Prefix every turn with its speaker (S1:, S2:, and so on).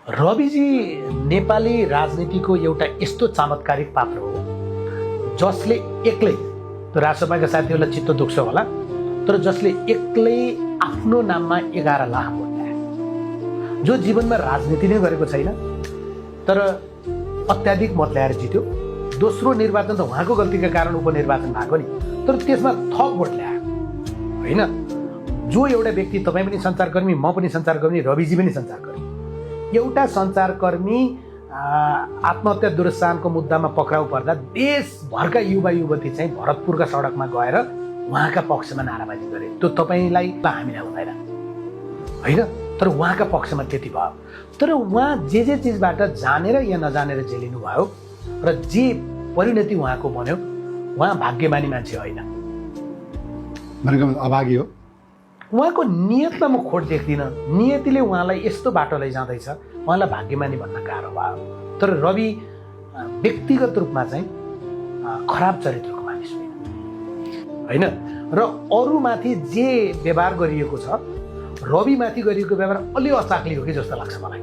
S1: रविजी नेपाली राजनीतिको एउटा यस्तो चमत्कारिक पात्र हो जसले एक्लै, त्यो राजसभाका साथीहरूलाई चित्त दुख्छ होला, तर जसले एक्लै आफ्नो नाममा 11 लाख भोट ल्याए, जो जीवनमा राजनीति नै गरेको छैन तर अत्याधिक मत ल्याएर जित्यो। दोस्रो निर्वाचन त उहाँको गल्तीका कारण उपनिर्वाचन भएको नि, तर त्यसमा थप भोट ल्यायो होइन। जो एउटा व्यक्ति, तपाईँ पनि सञ्चारकर्मी, म पनि सञ्चारकर्मी, रविजी पनि सञ्चारकर्मी, एउटा सञ्चारकर्मी आत्महत्या दुरस्थानको मुद्दामा पक्राउ पर्दा देशभरका युवा युवती चाहिँ भरतपुरका सडकमा गएर उहाँका पक्षमा नाराबाजी गरे। त्यो तपाईँलाई हामीलाई हुँदैन होइन, तर उहाँका पक्षमा त्यति भयो। तर उहाँ जे चिजबाट जानेर या नजानेर जेलिनु भयो र जे परिणति उहाँको बन्यो, उहाँ भाग्यमानी मान्छे होइन,
S2: अभागी हो।
S1: उहाँको नियतमा म खोट देख्दिनँ। नियतिले उहाँलाई यस्तो बाटो लैजाँदैछ, उहाँलाई भाग्यमानी भन्न गाह्रो भयो। तर रवि व्यक्तिगत रूपमा चाहिँ खराब चरित्रको मानिस होइन र अरूमाथि जे व्यवहार गरिएको छ, रविमाथि गरिएको व्यवहार अलि अचाक्ली हो कि जस्तो लाग्छ मलाई।